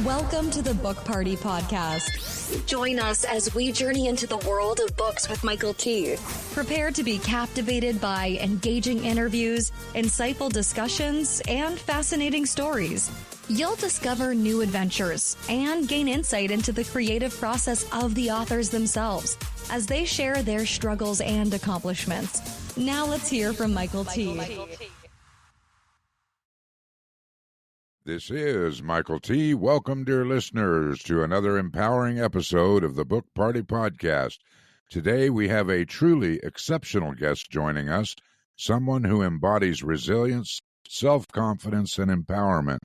Welcome to the Book Party Podcast. Join us as we journey into the world of books with Michael T. Prepare to be captivated by engaging interviews, insightful discussions, and fascinating stories. You'll discover new adventures and gain insight into the creative process of the authors themselves as they share their struggles and accomplishments. Now let's hear from Michael T. This is Michael T. Welcome, dear listeners, to another empowering episode of the Book Party Podcast. Today we have a truly exceptional guest joining us, someone who embodies resilience, self-confidence, and empowerment.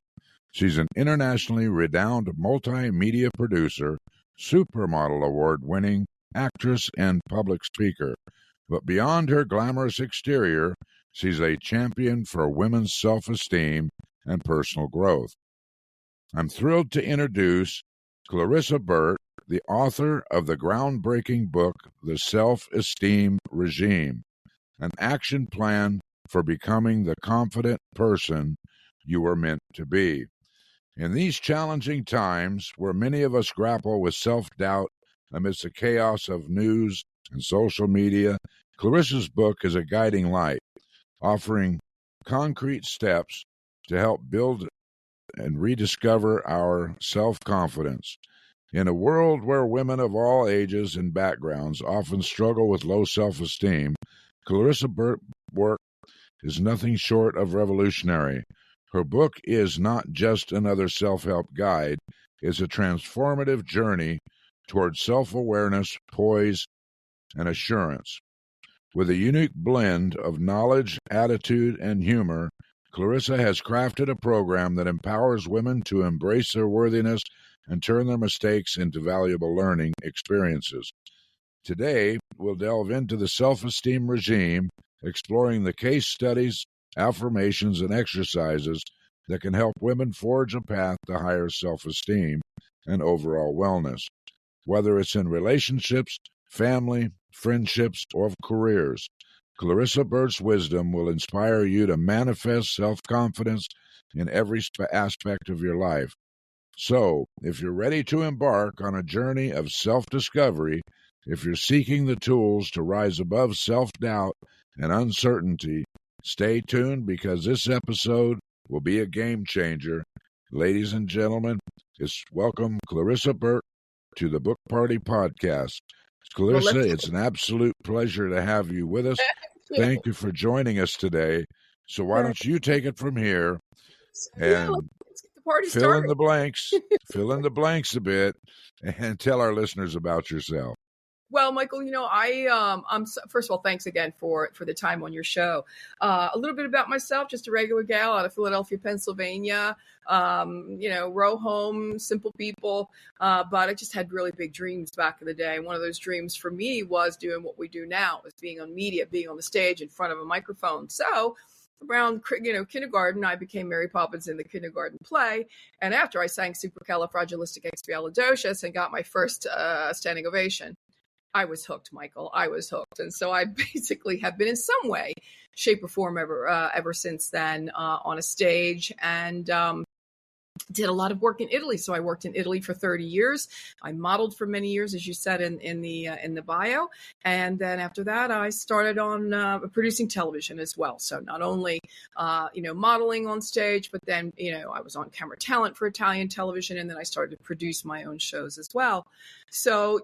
She's an internationally renowned multimedia producer, supermodel award-winning actress, and public speaker. But beyond her glamorous exterior, she's a champion for women's self-esteem and personal growth. I'm thrilled to introduce Clarissa Burt, the author of the groundbreaking book, The Self-Esteem Regime, an action plan for becoming the confident person you were meant to be. In these challenging times, where many of us grapple with self-doubt amidst the chaos of news and social media, Clarissa's book is a guiding light, offering concrete steps to help build and rediscover our self-confidence. In a world where women of all ages and backgrounds often struggle with low self-esteem, Clarissa Burt's work is nothing short of revolutionary. Her book is not just another self-help guide, it's a transformative journey towards self-awareness, poise, and assurance. With a unique blend of knowledge, attitude, and humor, Clarissa has crafted a program that empowers women to embrace their worthiness and turn their mistakes into valuable learning experiences. Today, we'll delve into the self-esteem regime, exploring the case studies, affirmations, and exercises that can help women forge a path to higher self-esteem and overall wellness, whether it's in relationships, family, friendships, or careers. Clarissa Burt's wisdom will inspire you to manifest self-confidence in every aspect of your life. So, if you're ready to embark on a journey of self-discovery, if you're seeking the tools to rise above self-doubt and uncertainty, stay tuned because this episode will be a game changer. Ladies and gentlemen, welcome Clarissa Burt to the Book Party Podcast. Clarissa, it's an absolute pleasure to have you with us. Thank you for joining us today. So why don't you take it from here and let's get the party fill started. in the blanks, fill in the blanks a bit, and tell our listeners about yourself. Well, Michael, I'm first of all, thanks again for the time on your show. A little bit about myself, just a regular gal out of Philadelphia, Pennsylvania. Row home, simple people, but I just had really big dreams back in the day. One of those dreams for me was doing what we do now, was being on media, being on the stage in front of a microphone. So around, kindergarten, I became Mary Poppins in the kindergarten play. And after I sang Supercalifragilisticexpialidocious and got my first standing ovation, I was hooked, Michael. I was hooked. And so I basically have been in some way, shape, or form ever since then on a stage, and did a lot of work in Italy. So I worked in Italy for 30 years. I modeled for many years, as you said in the bio. And then after that, I started on producing television as well. So not only, modeling on stage, but then, I was on camera talent for Italian television. And then I started to produce my own shows as well. So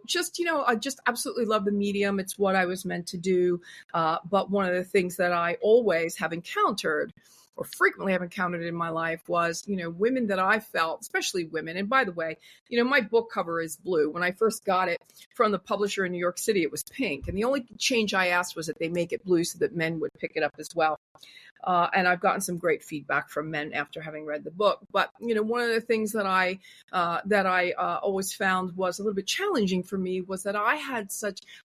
I just absolutely love the medium. It's what I was meant to do. But one of the things that I always have encountered, or frequently have encountered in my life, was, women that I felt, especially women. And by the way, my book cover is blue. When I first got it from the publisher in New York City, it was pink. And the only change I asked was that they make it blue so that men would pick it up as well. And I've gotten some great feedback from men after having read the book. But, one of the things that I always found was a little bit challenging for me was that I had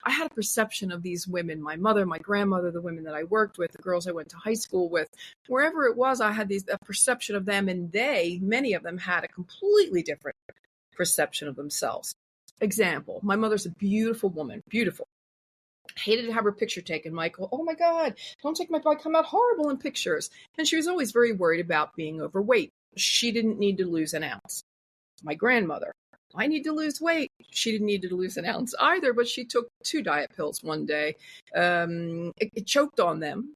a perception of these women, my mother, my grandmother, the women that I worked with, the girls I went to high school with, wherever it was, I had a perception of them, and many of them had a completely different perception of themselves. Example, my mother's a beautiful woman, beautiful. Hated to have her picture taken, Michael. Oh my God, don't take I come out horrible in pictures. And she was always very worried about being overweight. She didn't need to lose an ounce. My grandmother. I need to lose weight. She didn't need to lose an ounce either, but she took 2 diet pills one day. It choked on them,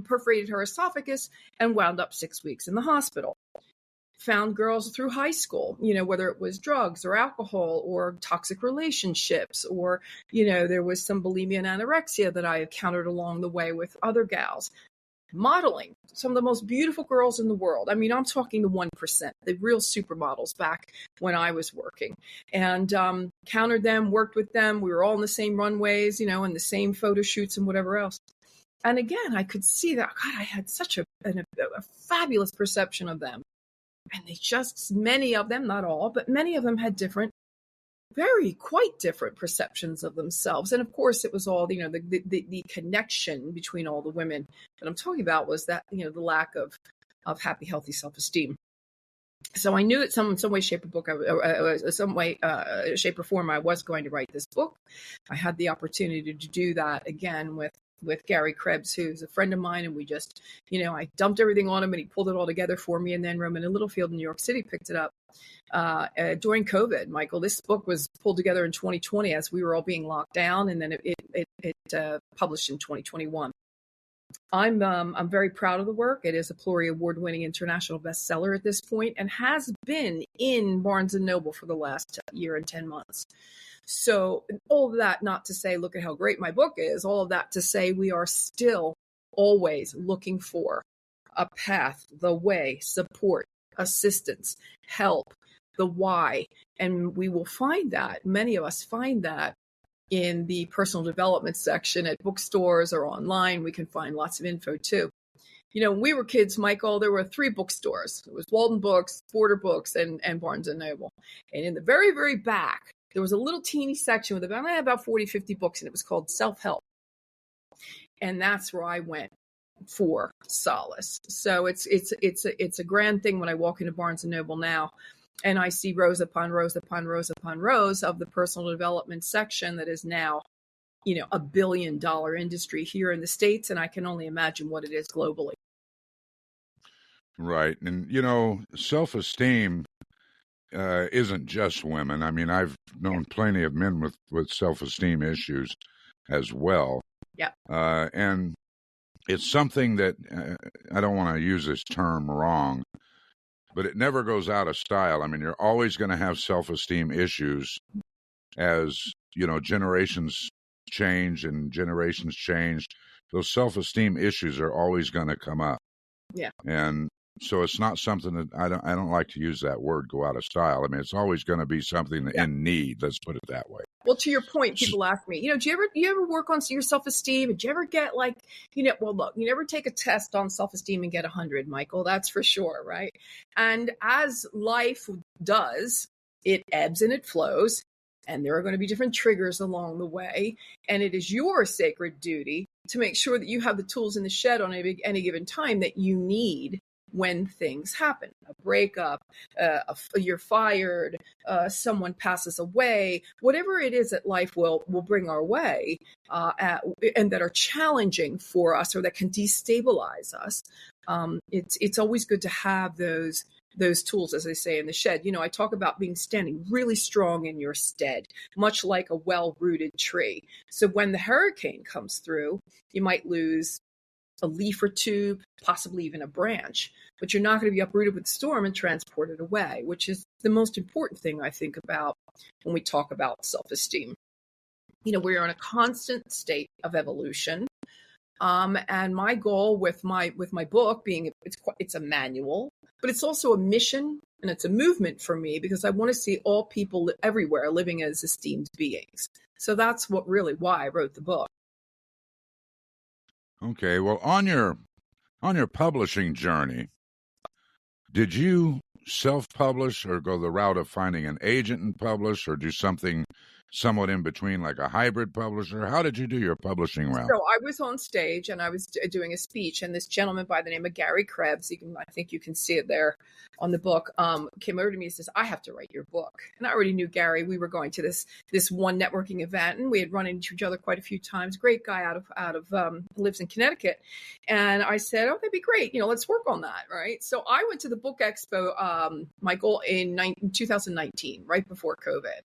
perforated her esophagus, and wound up 6 weeks in the hospital. Found girls through high school, whether it was drugs or alcohol or toxic relationships, or, there was some bulimia and anorexia that I encountered along the way with other gals. Modeling, some of the most beautiful girls in the world. I mean, I'm talking the 1%, the real supermodels back when I was working, and countered them, worked with them. We were all in the same runways, and the same photo shoots and whatever else. And again, I could see that, God, I had such a fabulous perception of them. And many of them, not all, but many of them had quite different perceptions of themselves. And of course, it was all, the connection between all the women that I'm talking about was that, the lack of happy, healthy self-esteem. So I knew that some way, shape, or form, I was going to write this book. I had the opportunity to do that again with Gary Krebs, who's a friend of mine. And we just, I dumped everything on him and he pulled it all together for me. And then Roman and Littlefield in New York City picked it up during COVID, Michael. This book was pulled together in 2020 as we were all being locked down. And then it published in 2021. I'm very proud of the work. It is a Plury Award-winning international bestseller at this point and has been in Barnes & Noble for the last year and 10 months. So all of that, not to say, look at how great my book is, all of that to say we are still always looking for a path, the way, support, assistance, help, the why. And we will find that, many of us find that in the personal development section at bookstores or online. We can find lots of info too. When we were kids, Michael, there were 3 bookstores. It was Walden Books, Border Books, and Barnes & Noble. And in the very, very back, there was a little teeny section with about 40, 50 books, and it was called Self-Help. And that's where I went for solace. So it's a grand thing when I walk into Barnes & Noble now, and I see rows upon rows upon rows upon rows of the personal development section that is now, $1 billion industry here in the States, and I can only imagine what it is globally. Right. And, self-esteem isn't just women. I mean, I've known plenty of men with self-esteem issues as well. Yeah. And it's something that I don't want to use this term wrong, but it never goes out of style. I mean, you're always going to have self-esteem issues as, generations change and generations change. Those self-esteem issues are always going to come up. Yeah. And so it's not something that I don't like to use that word, go out of style. I mean, it's always going to be something in need. Let's put it that way. Well, to your point, people ask me, do you ever work on your self-esteem? Did you ever get look, you never take a test on self-esteem and get 100, Michael, that's for sure. Right. And as life does, it ebbs and it flows, and there are going to be different triggers along the way. And it is your sacred duty to make sure that you have the tools in the shed on any given time that you need when things happen, a breakup, you're fired, someone passes away, whatever it is that life will bring our way, and that are challenging for us or that can destabilize us. It's always good to have those tools, as I say, in the shed. I talk about standing really strong in your stead, much like a well-rooted tree. So when the hurricane comes through, you might lose a leaf or two, possibly even a branch, but you're not going to be uprooted with the storm and transported away, which is the most important thing I think about when we talk about self-esteem. We're in a constant state of evolution. And my goal with my book being, it's a manual, but it's also a mission and it's a movement for me, because I want to see all people everywhere living as esteemed beings. So that's why I wrote the book. Okay, well, on your publishing journey, did you self-publish or go the route of finding an agent and publish, or do something somewhat in between, like a hybrid publisher? How did you do your publishing route? So I was on stage and I was doing a speech, and this gentleman by the name of Gary Krebs, I think you can see it there on the book, came over to me and says, "I have to write your book." And I already knew Gary. We were going to this one networking event, and we had run into each other quite a few times. Great guy out of lives in Connecticut. And I said, "Oh, that'd be great. Let's work on that." Right. So I went to the book expo, Michael, in 2019, right before COVID.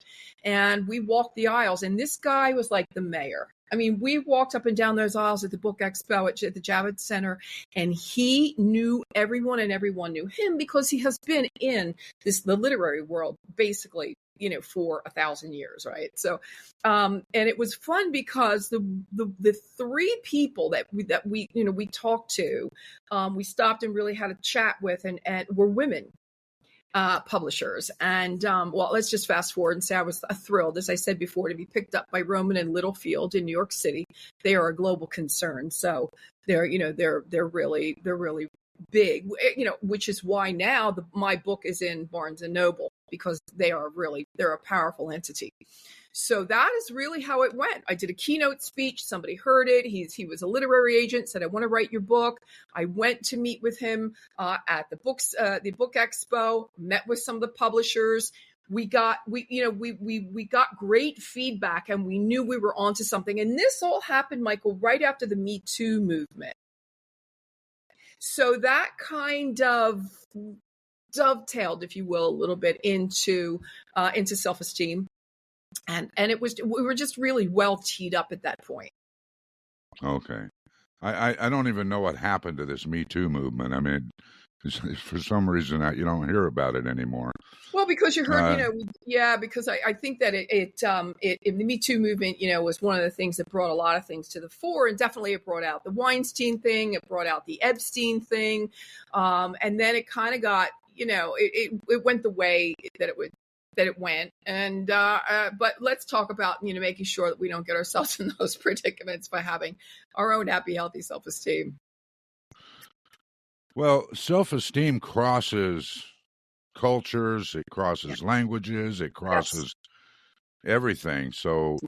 And we walked the aisles, and this guy was like the mayor. I mean, we walked up and down those aisles at the book expo at the Javits Center, and he knew everyone and everyone knew him because he has been in the literary world basically, for 1,000 years, right? So, and it was fun because the three people that we talked to, we stopped and really had a chat with, and were women. Publishers. And well, let's just fast forward and say I was thrilled, as I said before, to be picked up by Rowman and Littlefield in New York City. They are a global concern, so they're really big. Which is why now my book is in Barnes and Noble, because they're a powerful entity. So that is really how it went. I did a keynote speech. Somebody heard it. He was a literary agent, said, "I want to write your book." I went to meet with him at the book expo, met with some of the publishers. We got great feedback, and we knew we were onto something. And this all happened, Michael, right after the Me Too movement. So that kind of dovetailed, if you will, a little bit into self-esteem. And we were just really well teed up at that point. Okay. I don't even know what happened to this Me Too movement. I mean, for some reason you don't hear about it anymore. Well, because you heard, because I think that the Me Too movement, was one of the things that brought a lot of things to the fore, and definitely it brought out the Weinstein thing, it brought out the Epstein thing, and then it kind of got, it went the way that it went. And but let's talk about making sure that we don't get ourselves in those predicaments by having our own happy, healthy self-esteem. Well, self-esteem crosses cultures, it crosses languages, it crosses everything. So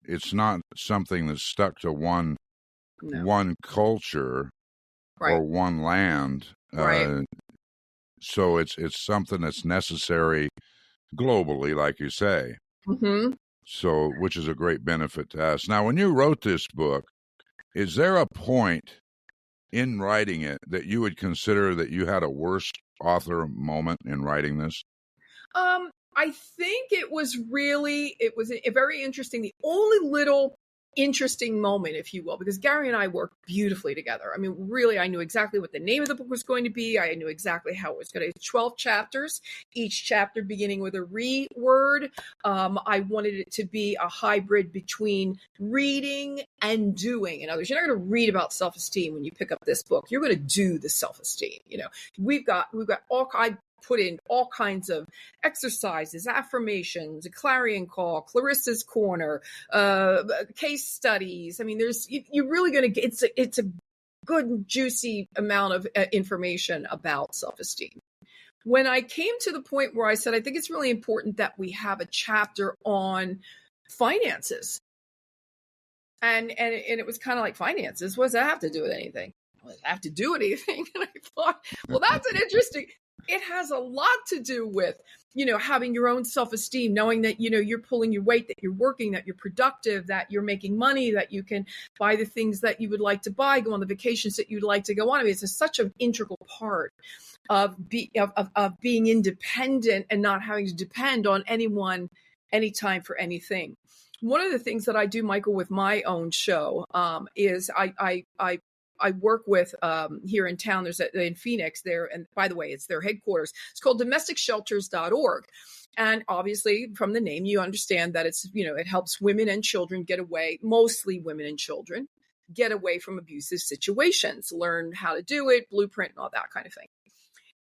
it's not something that's stuck to one culture or one land. Right. So it's something that's necessary globally, like you say. Mm-hmm. So, which is a great benefit to us. Now, when you wrote this book, is there a point in writing it that you would consider that you had a worst author moment in writing this? I think it was a very interesting, the only little interesting moment, if you will, because Gary and I worked beautifully together. I mean, really, I knew exactly what the name of the book was going to be. I knew exactly how it was going to be. 12 chapters, each chapter beginning with a re word. I wanted it to be a hybrid between reading and doing. In other words, you're not going to read about self-esteem when you pick up this book. You're going to do the self-esteem. We've got I put in all kinds of exercises, affirmations, a clarion call, Clarissa's corner, case studies. I mean, you're really going to get, it's a good, juicy amount of information about self-esteem. When I came to the point where I said, I think it's really important that we have a chapter on finances. And it was kind of like, finances, what does that have to do with anything? Well, does it have to do with anything? And I thought, well, that's an interesting, it has a lot to do with, having your own self-esteem, knowing that, you're pulling your weight, that you're working, that you're productive, that you're making money, that you can buy the things that you would like to buy, go on the vacations that you'd like to go on. I mean, it's such an integral part of being independent and not having to depend on anyone, anytime, for anything. One of the things that I do, Michael, with my own show is I work with here in town. There's in Phoenix there, and by the way, it's their headquarters. It's called DomesticShelters.org, and obviously, from the name, you understand that it's it helps women and children get away, mostly women and children, get away from abusive situations, learn how to do it, blueprint, and all that kind of thing.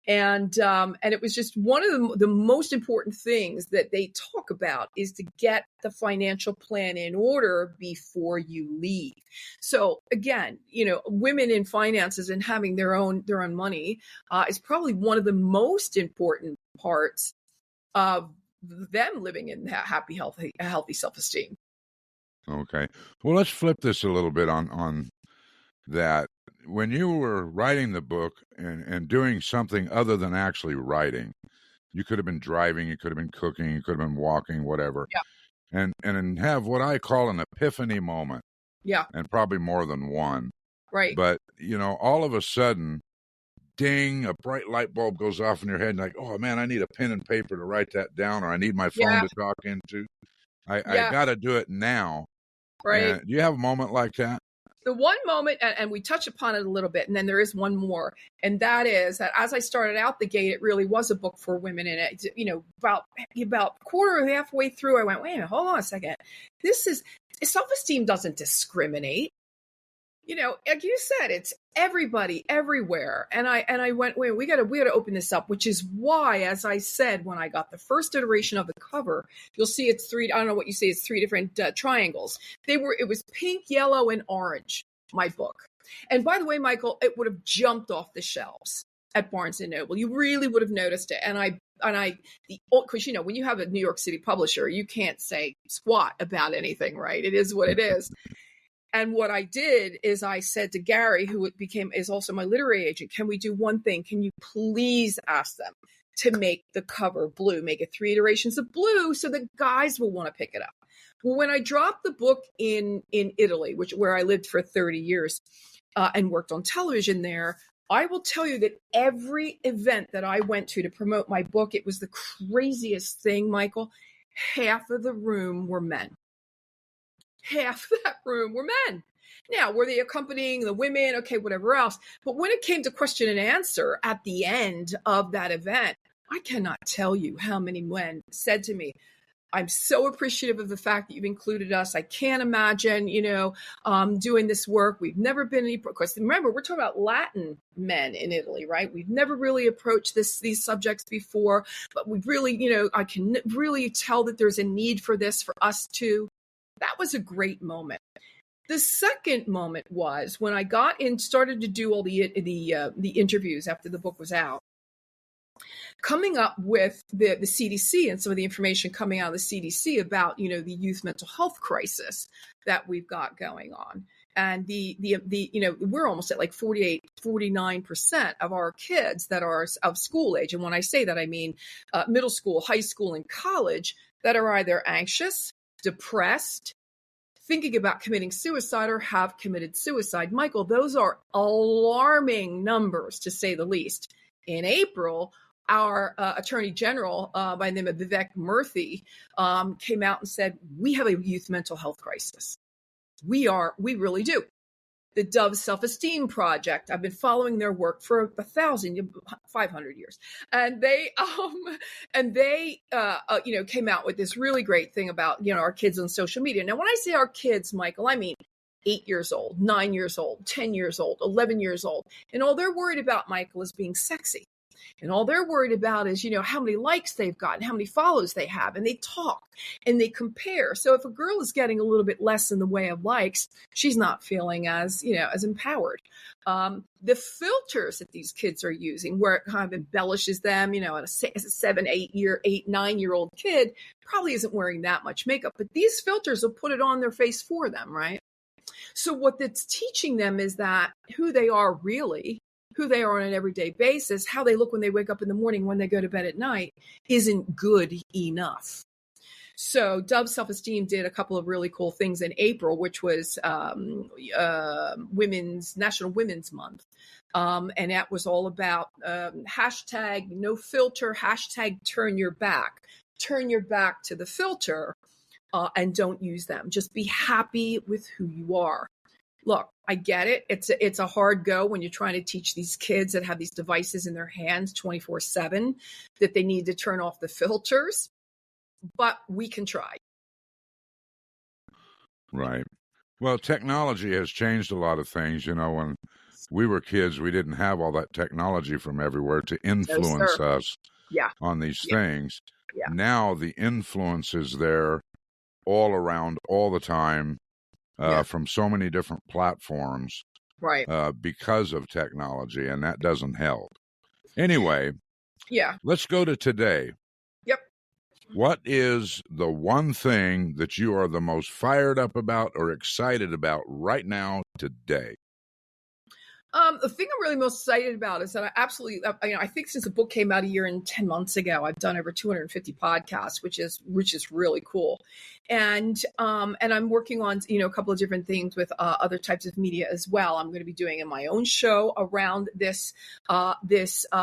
And it was just one of the most important things that they talk about is to get the financial plan in order before you leave. So again, women in finances and having their own money is probably one of the most important parts of them living in that happy, healthy self-esteem. Okay. Well, let's flip this a little bit on that. When you were writing the book and doing something other than actually writing, you could have been driving, you could have been cooking, you could have been walking, whatever. Yeah. And have what I call an epiphany moment. Yeah. And probably more than one. Right. But, all of a sudden, ding, a bright light bulb goes off in your head, and like, oh man, I need a pen and paper to write that down, or I need my phone to talk into. I got to do it now. Right. Do you have a moment like that? The one moment, and we touch upon it a little bit, and then there is one more, and that is that as I started out the gate, it really was a book for women, and it, about quarter or halfway through, I went, wait a minute, hold on a second. Self-esteem doesn't discriminate. Like you said, it's everybody, everywhere. And I went, wait, we got to open this up, which is why, as I said, when I got the first iteration of the cover, you'll see it's three, I don't know what you say, it's three different triangles. It was pink, yellow, and orange, my book. And by the way, Michael, it would have jumped off the shelves at Barnes & Noble. You really would have noticed it. Because, when you have a New York City publisher, you can't say squat about anything, right? It is what it is. And what I did is I said to Gary, who is also my literary agent, can we do one thing? Can you please ask them to make the cover blue, make it 3 iterations of blue so that guys will want to pick it up? Well, when I dropped the book in Italy, where I lived for 30 years and worked on television there, I will tell you that every event that I went to promote my book, it was the craziest thing, Michael. Half of the room were men. Half that room were men. Now, were they accompanying the women? Okay, whatever else. But when it came to question and answer at the end of that event, I cannot tell you how many men said to me, I'm so appreciative of the fact that you've included us. I can't imagine, doing this work. We've never been any, because remember, we're talking about Latin men in Italy, right? We've never really approached these subjects before, but we really, I can really tell that there's a need for this for us too. That was a great moment. The second moment was when I got in, started to do all the interviews after the book was out, coming up with the CDC and some of the information coming out of the CDC about, the youth mental health crisis that we've got going on. And we're almost at like 49% of our kids that are of school age. And when I say that, I mean middle school, high school, and college that are either anxious, depressed, thinking about committing suicide, or have committed suicide. Michael, those are alarming numbers, to say the least. In April, our Attorney General by the name of Vivek Murthy came out and said, we have a youth mental health crisis. We really do. The Dove Self-Esteem Project, I've been following their work for 500 years. And they came out with this really great thing about, our kids on social media. Now, when I say our kids, Michael, I mean 8 years old, 9 years old, 10 years old, 11 years old. And all they're worried about, Michael, is being sexy. And all they're worried about is, how many likes they've gotten, how many follows they have, and they talk and they compare. So if a girl is getting a little bit less in the way of likes, she's not feeling as empowered. The filters that these kids are using, where it kind of embellishes them, a 7, 8, 9-year-old kid probably isn't wearing that much makeup, but these filters will put it on their face for them, right? So what that's teaching them is that who they are really, who they are on an everyday basis, how they look when they wake up in the morning, when they go to bed at night, isn't good enough. So Dove Self-Esteem did a couple of really cool things in April, which was National Women's Month. And that was all about hashtag no filter, hashtag turn your back. Turn your back to the filter and don't use them. Just be happy with who you are. Look, I get it. It's a hard go when you're trying to teach these kids that have these devices in their hands 24/7 that they need to turn off the filters, but we can try. Right. Well, technology has changed a lot of things. When we were kids, we didn't have all that technology from everywhere to influence us on these things. Yeah. Now the influence is there all around all the time. From so many different platforms, right? Because of technology, and that doesn't help. Anyway, yeah. Let's go to today. Yep. What is the one thing that you are the most fired up about or excited about right now today? The thing I'm really most excited about is that I think since the book came out a year and 10 months ago, I've done over 250 podcasts, which is really cool. And I'm working on, a couple of different things with other types of media as well. I'm going to be doing my own show around this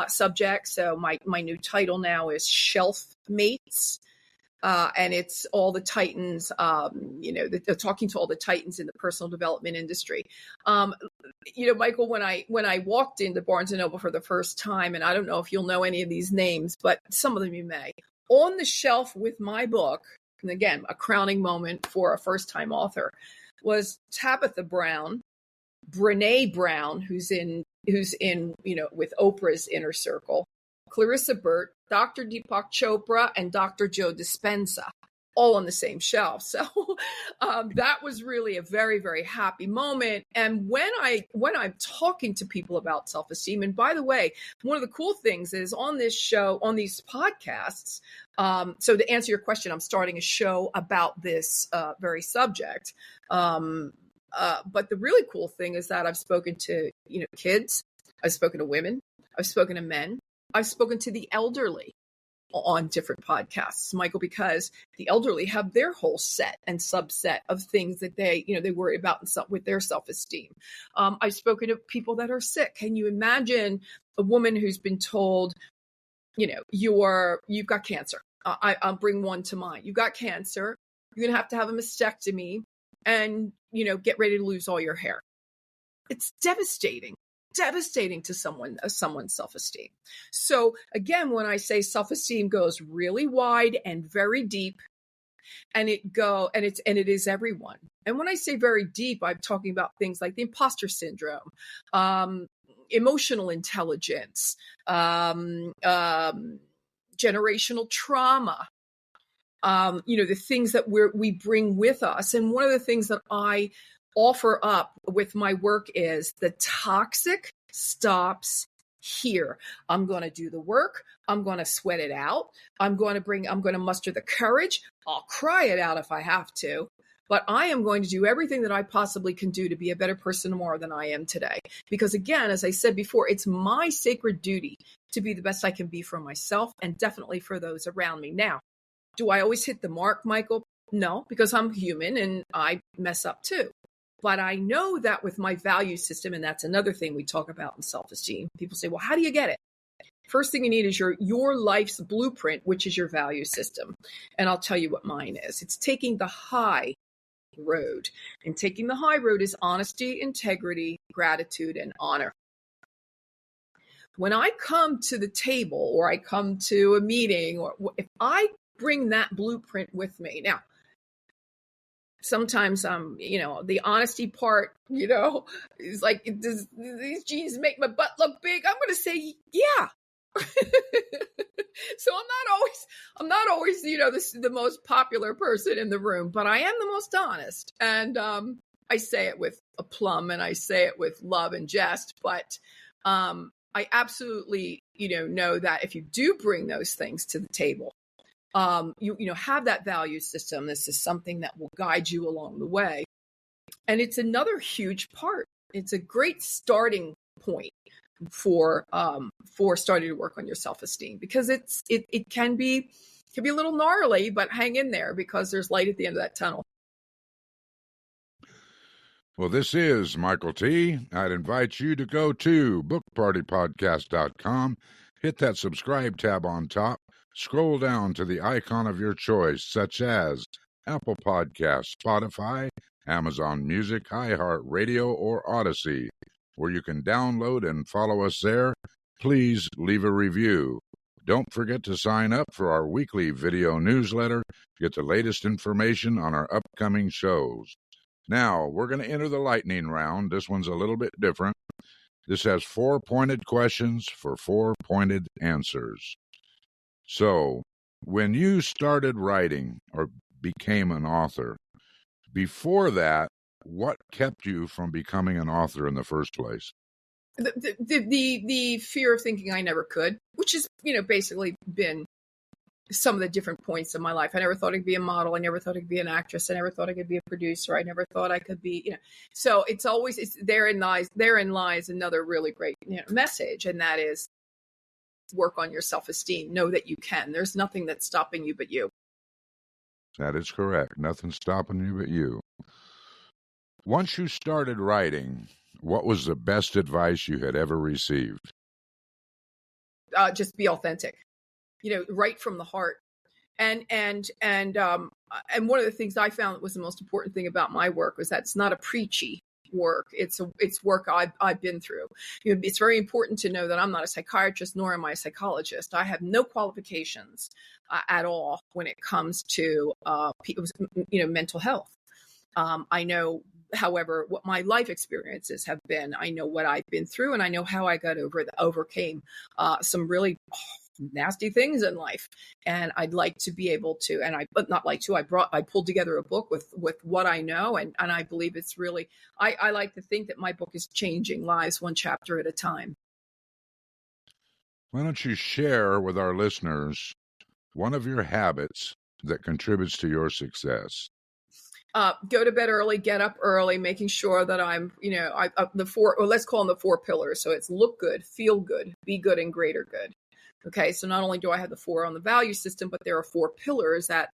subject. So my new title now is Shelf Mates. And it's all the titans, they're talking to all the titans in the personal development industry. Michael, when I walked into Barnes & Noble for the first time, and I don't know if you'll know any of these names, but some of them you may, on the shelf with my book, and again, a crowning moment for a first-time author, was Tabitha Brown, Brene Brown, who's in with Oprah's inner circle, Clarissa Burt, Dr. Deepak Chopra, and Dr. Joe Dispenza, all on the same shelf. So that was really a very, very happy moment. And when I'm talking to people about self-esteem, and by the way, one of the cool things is on this show, on these podcasts, so to answer your question, I'm starting a show about this very subject. But the really cool thing is that I've spoken to, kids, I've spoken to women, I've spoken to men, I've spoken to the elderly on different podcasts, Michael, because the elderly have their whole set and subset of things that they worry about with their self-esteem. I've spoken to people that are sick. Can you imagine a woman who's been told, you've got cancer? I'll bring one to mind. You've got cancer. You're going to have a mastectomy and, get ready to lose all your hair. It's devastating to someone's self-esteem. So again, when I say self-esteem goes really wide and very deep, and it is everyone. And when I say very deep, I'm talking about things like the imposter syndrome, emotional intelligence, generational trauma, the things that we bring with us. And one of the things that I offer up with my work is the toxic stops here. I'm going to do the work. I'm going to sweat it out. I'm going to muster the courage. I'll cry it out if I have to, but I am going to do everything that I possibly can do to be a better person tomorrow than I am today. Because again, as I said before, it's my sacred duty to be the best I can be for myself and definitely for those around me. Now, do I always hit the mark, Michael? No, because I'm human and I mess up too. But I know that with my value system, and that's another thing we talk about in self-esteem. People say, well, how do you get it? First thing you need is your life's blueprint, which is your value system. And I'll tell you what mine is. It's taking the high road. And taking the high road is honesty, integrity, gratitude, and honor. When I come to the table or I come to a meeting, or if I bring that blueprint with me. Now, sometimes, the honesty part, is like, does these jeans make my butt look big? I'm going to say, yeah. So I'm not always, the most popular person in the room, but I am the most honest. And I say it with aplomb and I say it with love and jest, but I absolutely, know that if you do bring those things to the table, you have that value system. This is something that will guide you along the way. And it's another huge part. It's a great starting point for starting to work on your self-esteem, because it can be a little gnarly, but hang in there because there's light at the end of that tunnel. Well, this is Michael T. I'd invite you to go to bookpartypodcast.com, hit that subscribe tab on top, scroll down to the icon of your choice, such as Apple Podcasts, Spotify, Amazon Music, iHeartRadio, or Odyssey, where you can download and follow us there. Please leave a review. Don't forget to sign up for our weekly video newsletter to get the latest information on our upcoming shows. Now, we're going to enter the lightning round. This one's a little bit different. This has 4 pointed questions for 4 pointed answers. So, when you started writing or became an author, before that, what kept you from becoming an author in the first place? The fear of thinking I never could, which has, basically been some of the different points of my life. I never thought I could be a model. I never thought I could be an actress. I never thought I could be a producer. I never thought I could be, so therein lies another really great message. And that is, work on your self-esteem. Know that you can. There's nothing that's stopping you but you. That is correct. Nothing's stopping you but you. Once you started writing, what was the best advice you had ever received? Just be authentic. Write from the heart. And one of the things I found that was the most important thing about my work was that it's not a preachy work. It's work I've been through. It's very important to know that I'm not a psychiatrist, nor am I a psychologist. I have no qualifications at all when it comes to mental health. I know, however, what my life experiences have been. I know what I've been through, and I know how I overcame some really nasty things in life. And I'd like to be able to, I pulled together a book with what I know. And I believe it's really, I like to think that my book is changing lives one chapter at a time. Why don't you share with our listeners one of your habits that contributes to your success? Go to bed early, get up early, making sure that I'm, let's call them the 4 pillars. So it's look good, feel good, be good, and greater good. Okay, so not only do I have the 4 on the value system, but there are 4 pillars that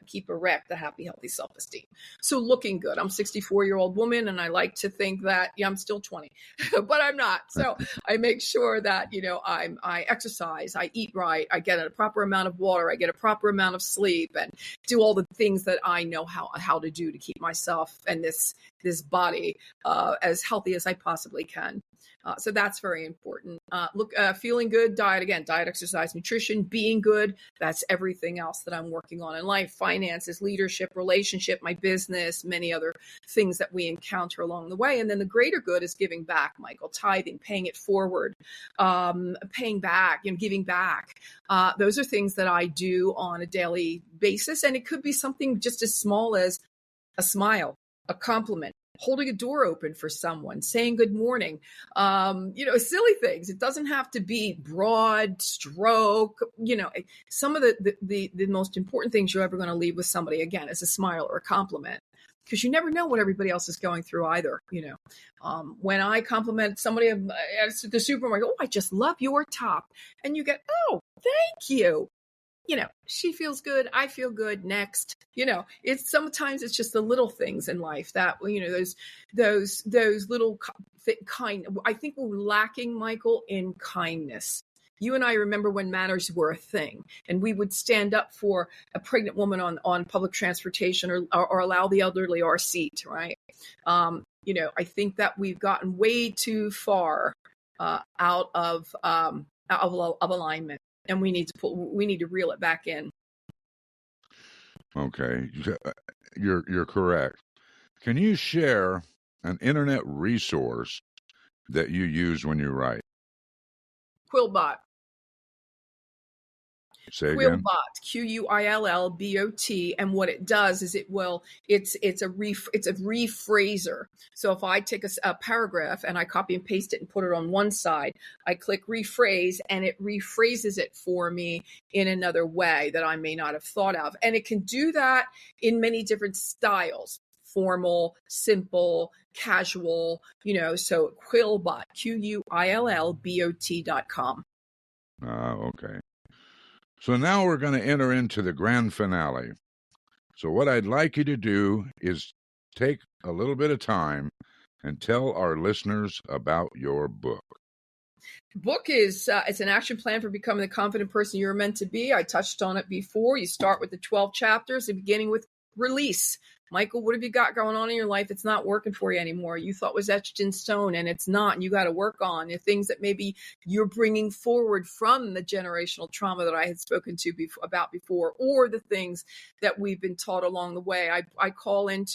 keep erect the happy, healthy self-esteem. So looking good. I'm a 64-year-old woman, and I like to think that, I'm still 20, but I'm not. So I make sure that, I exercise, I eat right, I get a proper amount of water, I get a proper amount of sleep, and do all the things that I know how to do to keep myself and this body as healthy as I possibly can. So that's very important. Feeling good, diet, exercise, nutrition, being good. That's everything else that I'm working on in life. Finances, leadership, relationship, my business, many other things that we encounter along the way. And then the greater good is giving back, Michael, tithing, paying it forward, paying back, giving back. Those are things that I do on a daily basis. And it could be something just as small as a smile, a compliment, holding a door open for someone, saying good morning, silly things. It doesn't have to be broad stroke, some of the most important things you're ever going to leave with somebody, again, is a smile or a compliment, because you never know what everybody else is going through either. When I compliment somebody at the supermarket, I just love your top. And you get, oh, thank you. She feels good. I feel good. Next, it's sometimes it's just the little things in life that, those little kind. I think we're lacking, Michael, in kindness. You and I remember when manners were a thing, and we would stand up for a pregnant woman on public transportation or allow the elderly our seat, right? I think that we've gotten way too far out of alignment. And we need to reel it back in. Okay, you're correct. Can you share an internet resource that you use when you write? Quillbot. Say again. Quillbot, Quillbot, and what it does is it's a rephraser. So if I take a paragraph and I copy and paste it and put it on one side, I click rephrase, and it rephrases it for me in another way that I may not have thought of. And it can do that in many different styles: formal, simple, casual. So Quillbot, Quillbot.com. Okay. So now we're going to enter into the grand finale. So what I'd like you to do is take a little bit of time and tell our listeners about your book. Book is it's an action plan for becoming the confident person you're meant to be. I touched on it before. You start with the 12 chapters, beginning with release. Michael, what have you got going on in your life that's not working for you anymore? You thought was etched in stone, and it's not. And you got to work on the things that maybe you're bringing forward from the generational trauma that I had spoken to about before, or the things that we've been taught along the way. I call in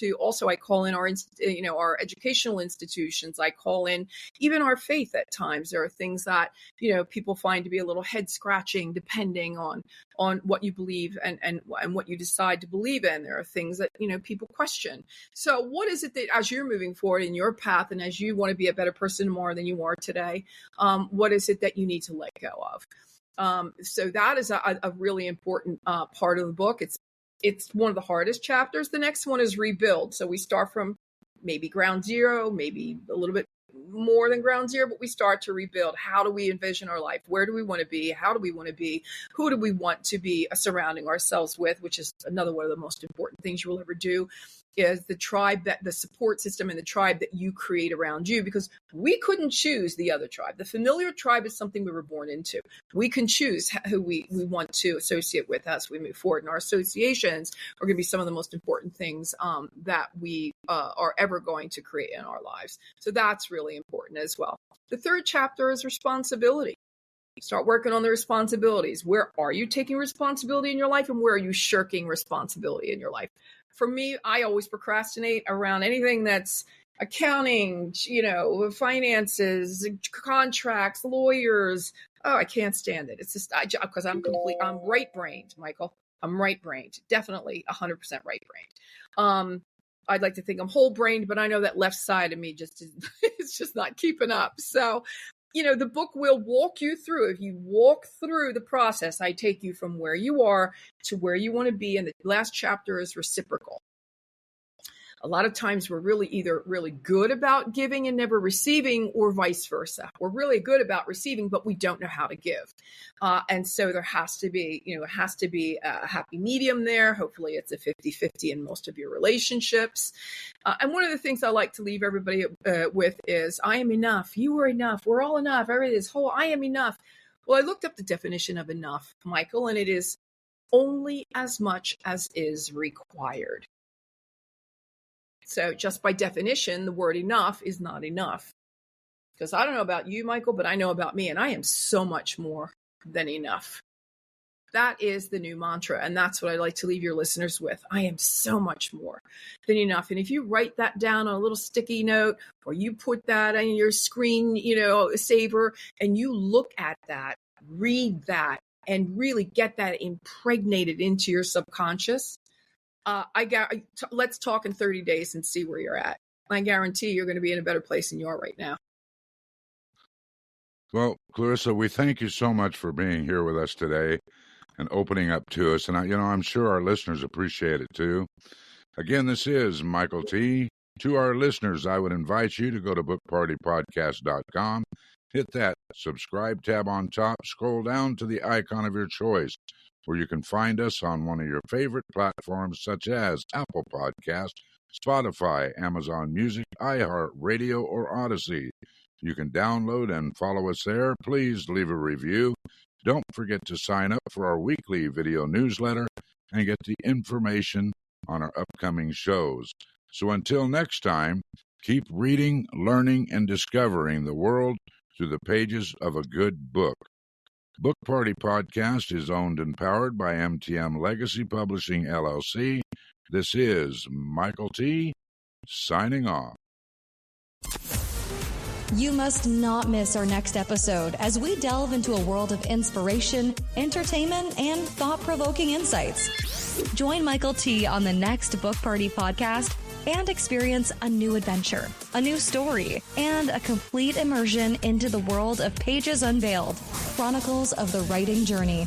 our educational institutions. I call in even our faith at times. There are things that people find to be a little head scratching, depending on what you believe and what you decide to believe in. There are things that people question. So what is it that, as you're moving forward in your path and as you want to be a better person tomorrow than you are today, what is it that you need to let go of? So that is a really important part of the book. It's one of the hardest chapters. The next one is rebuild. So we start from maybe ground zero, maybe a little bit more than ground zero, but we start to rebuild. How do we envision our life? Where do we want to be? How do we want to be? Who do we want to be surrounding ourselves with? Which is another one of the most important things you will ever do, is the tribe, that the support system and the tribe that you create around you, because we couldn't choose the other tribe. The familiar tribe is something we were born into. We can choose who we want to associate with as we move forward. And our associations are going to be some of the most important things that we are ever going to create in our lives. So that's really important as well. The third chapter is responsibility. Start working on the responsibilities. Where are you taking responsibility in your life, and where are you shirking responsibility in your life? For me, I always procrastinate around anything that's accounting, finances, contracts, lawyers. Oh, I can't stand it. It's just because I'm right-brained, Michael. I'm right-brained, definitely 100% right-brained. I'd like to think I'm whole-brained, but I know that left side of me it's just not keeping up. So, the book will walk you through. If you walk through the process, I take you from where you are to where you want to be. And the last chapter is reciprocal. A lot of times we're either really good about giving and never receiving, or vice versa. We're really good about receiving, but we don't know how to give. And so there has to be, a happy medium there. Hopefully it's a 50-50 in most of your relationships. And one of the things I like to leave everybody with is, I am enough. You are enough. We're all enough. Everything is whole. I am enough. Well, I looked up the definition of enough, Michael, and it is only as much as is required. So just by definition, the word enough is not enough. Because I don't know about you, Michael, but I know about me, and I am so much more than enough. That is the new mantra, and that's what I'd like to leave your listeners with. I am so much more than enough. And if you write that down on a little sticky note, or you put that on your screen, saver, and you look at that, read that, and really get that impregnated into your subconscious, let's talk in 30 days and see where you're at. I guarantee you're going to be in a better place than you are right now. Well, Clarissa, we thank you so much for being here with us today and opening up to us. And, I'm sure our listeners appreciate it too. Again, this is Michael T. To our listeners, I would invite you to go to bookpartypodcast.com, hit that subscribe tab on top, scroll down to the icon of your choice, where you can find us on one of your favorite platforms such as Apple Podcasts, Spotify, Amazon Music, iHeartRadio, or Odyssey. You can download and follow us there. Please leave a review. Don't forget to sign up for our weekly video newsletter and get the information on our upcoming shows. So until next time, keep reading, learning, and discovering the world through the pages of a good book. Book Party Podcast is owned and powered by MTM Legacy Publishing, LLC. This is Michael T. signing off. You must not miss our next episode as we delve into a world of inspiration, entertainment, and thought-provoking insights. Join Michael T. on the next Book Party Podcast and experience a new adventure, a new story, and a complete immersion into the world of Pages Unveiled, Chronicles of the Writing Journey.